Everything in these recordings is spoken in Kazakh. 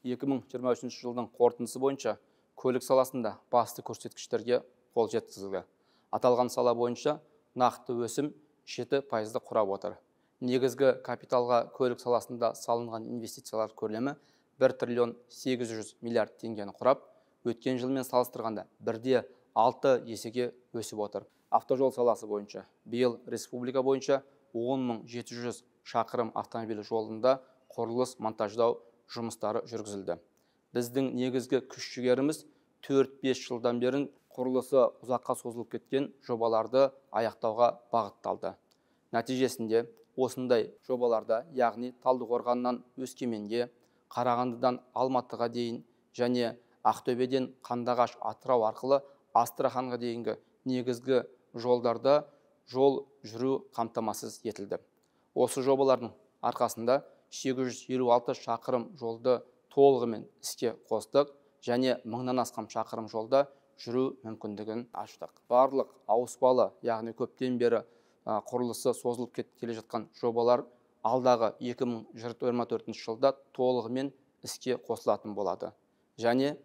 2023 жылдың қорытындысы бойынша көлік саласында басты көрсеткіштерге қол жеткізілді. Аталған сала бойынша нақты өсім 7% құрап отыр. Негізгі капиталға көлік саласында салынған инвестициялар көлемі 1 триллион 800 миллиард теңгені құрап, өткен жылмен салыстырғанда 1,6 есеге өсіп отыр. Автожол саласы бойынша биыл республика бойынша 10.700 шақырым автомобиль жолында құрылыс монтаждау жұмыстары жүргізілді. Біздің негізгі күш-жүгеріміз 4-5 жылдан бері құрылысы ұзаққа созылып кеткен жобаларды аяқтауға бағытталды. Нәтижесінде осындай жобаларда, яғни Талдықорғаннан Өскеменге, Қарағандыдан Алматыға дейін және Ақтөбеден Қандыағаш Атырау арқылы Астраханға дейінгі негізгі жолдарда жол жүру қамтамасыз етілді. Осы жобалардың арқасында 856 шақырым жолды толығымен іске қостық және 1000-нан астам шақырым жолда жүру мүмкіндігін аштық. Барлық ауыспалы, яғни көптен бері құрылысы созылып келе жатқан жобалар алдағы 2024 жылда толығымен іске қосылатын болады. Және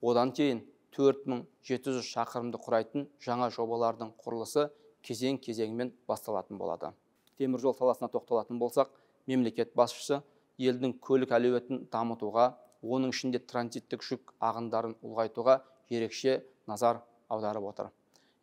одан кейін 4700 шақырымды құрайтын жаңа жобалардың құрылысы кезең-кезеңмен басталатын болады. Теміржол саласына тоқталатын болсақ, мемлекет басшысы елдің көлік әлеуетін дамытуға, оның ішінде транзиттік жүк ағындарын ұлғайтуға ерекше назар аударып отыр.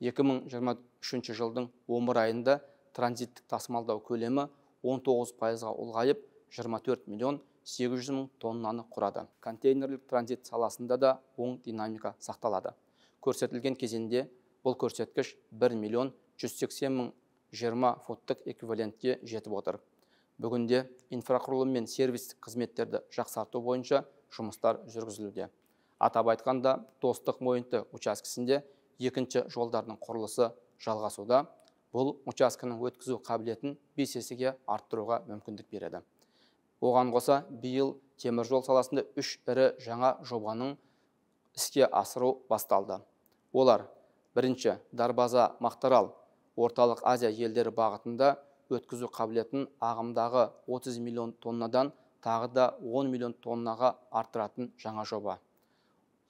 2023 жылдың 11 айында транзиттік тасымалдау көлемі 19%-ға ұлғайып, 24 миллион 800 мың тоннаны құрады. Контейнерлік транзит саласында да оң динамика сақталады. Көрсетілген кезеңде бұл көрсеткіш 1 миллион 180 мың 20 футтық эквивалентке жетіп отыр. Бүгінде инфрақұрылым мен сервистік қызметтерді жақсарту бойынша жұмыстар жүргізілуде. Атап айтқанда, Достық Мойынты учаскесінде екінші жолдардың құрылысы жалғасуда. Бұл учаскенің өткізу қабілетін 5 есеге арттыруға мүмкіндік береді. Оған қоса, биыл теміржол саласында 3 ірі жаңа жобаның іске асыру басталды. Олар: бірінші, Дарбаза Мақтарал Орталық Азия елдері бағытында өткізу қабілетін ағымдағы 30 миллион тоннадан тағы да 10 миллион тоннаға арттыратын жаңа жоба.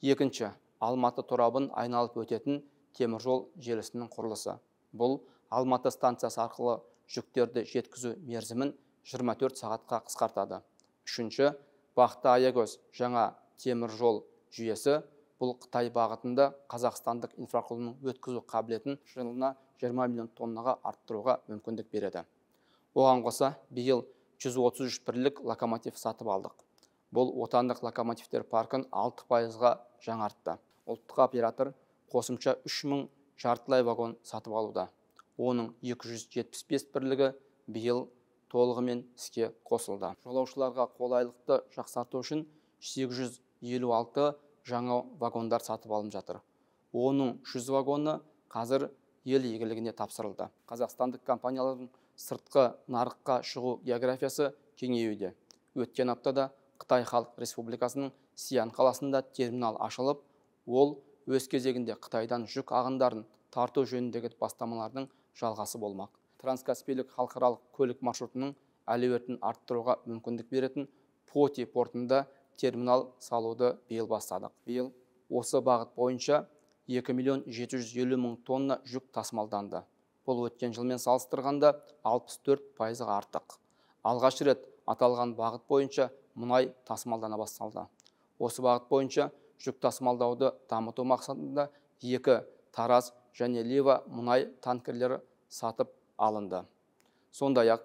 Екінші, Алматы торабын айналып өтетін теміржол желісінің құрылысы. Бұл Алматы станциясы арқылы жүктерді жеткізу мерзімін 24 сағатқа қысқартады. Үшінші, Бақты-Аягөз жаңа теміржол жүйесі. Бұл Қытай бағытында қазақстандық инфрақұрылымның өткізу қабілетін жылына 20 миллион тоннаға арттыруға мүмкіндік береді. Оған қоса, биыл 133 бірлік локомотив сатып алдық. Бұл отандық локомотивтер паркін 6%-ға жаңартты. Ұлттық оператор қосымша 3000 жартылай вагон сатып алуда. Оның 275 бірлігі биыл толығымен іске қосылды. Жолаушыларға қолайлықты жақсарту үшін 856 жаңа вагондар сатып алынып жатыр. Оның 100 вагоны қазір ел игілігіне тапсырылды. Қазақстандық компаниялардың сыртқы нарыққа шығу географиясы кеңеюде. Өткен аптада Қытай Халық Республикасының Сиян қаласында терминал ашылып, ол өз кезегінде Қытайдан жүк ағындарын тарту жөніндегі бастамалардың жалғасы болмақ. Транскаспийлік халықаралық көлік маршрутының әлеуетін арттыруға мүмкіндік беретін Поти портында терминал салуды биыл бастадық. Биыл осы бағыт бойынша 2 миллион 750 мың тонна жүк тасымалданды. Бұл өткен жылмен салыстырғанда 64%-ға артық. Алғаш рет аталған бағыт бойынша мұнай тасымалдана басталды. Осы бағыт бойынша жүк тасымалдауды дамыту мақсатында 2 Тараз және Лива мұнай танкерлері сатып алынды. Сондай-ақ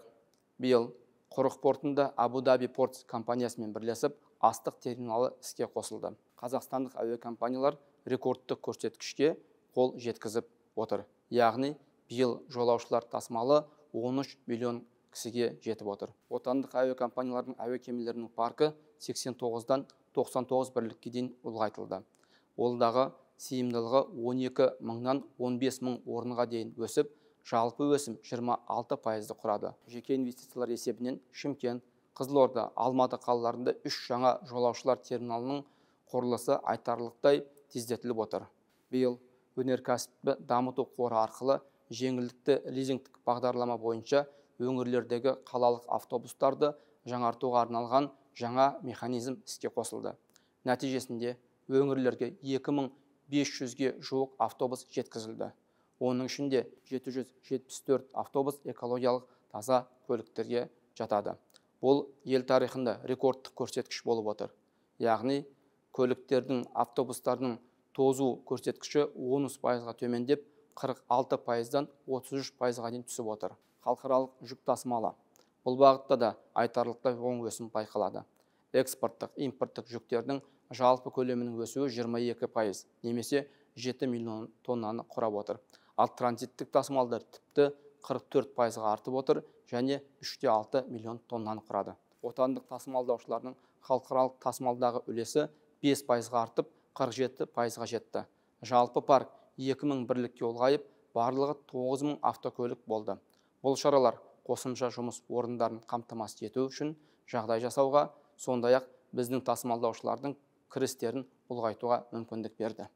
биыл Құрық портында Абу-Даби порт компаниясымен бірлесіп астық терминалы іске қосылды. Қазақстандық әуе компаниялар рекордтық көрсеткішке қол жеткізіп отыр. Яғни биыл жолаушылар тасымалы 13 миллион кісіге жетіп отыр. Отандық әуе компаниялардың әуе кемелерінің паркі 89-дан 99 бірлікке дейін ұлғайтылды. Олдағы сыйымдылығы 12 мыңнан 15 мың орынға дейін өсіп, жалпы өсім 26%-ды құрады. Жеке инвестициялар есебінен Шымкент, Қызылорда, Алматы қалаларында 3 жаңа жолаушылар терминалының құрылысы айтарлықтай тездетіліп отыр. Биыл өнеркәсіпті дамыту қоры арқылы жеңілдікті лизингтік бағдарлама бойынша өңірлердегі қалалық автобустарды жаңартуға арналған жаңа механизм іске қосылды. Нәтижесінде өңірлерге 2500-ге жуық автобус жеткізілді. Оның ішінде 774 автобус экологиялық таза көліктерге жатады. Бұл ел тарихында рекордтық көрсеткіш болып отыр. Яғни көліктердің, автобустардың тозу көрсеткіші 13%-ға төмендеп, 46%-дан 33%-ға дейін түсіп отыр. Халықаралық жүк тасымалы. Бұл бағытта да айтарлықтай оң өсім байқалады. Экспорттық, импорттық жүктердің жалпы көлемінің өсуі 22%, немесе 7 миллион тоннаны құрап отыр. Ал транзиттік тасымалдар тіпті 44%-ға артып отыр және 3,6 миллион тоннаны құрады. Отандық тасымалдаушылардың халықаралық тасымалдағы үлесі 5%-ға артып, 47%-ға жетті. Жалпы парк 2000 бірлікке ұлғайып, барлығы 9000 автокөлік болды. Бұл шаралар қосымша жұмыс орындарын қамтамасыз ету үшін жағдай жасауға, сондай-ақ біздің тасымалдаушылардың кірістерін ұлғайтуға мүмкіндік берді.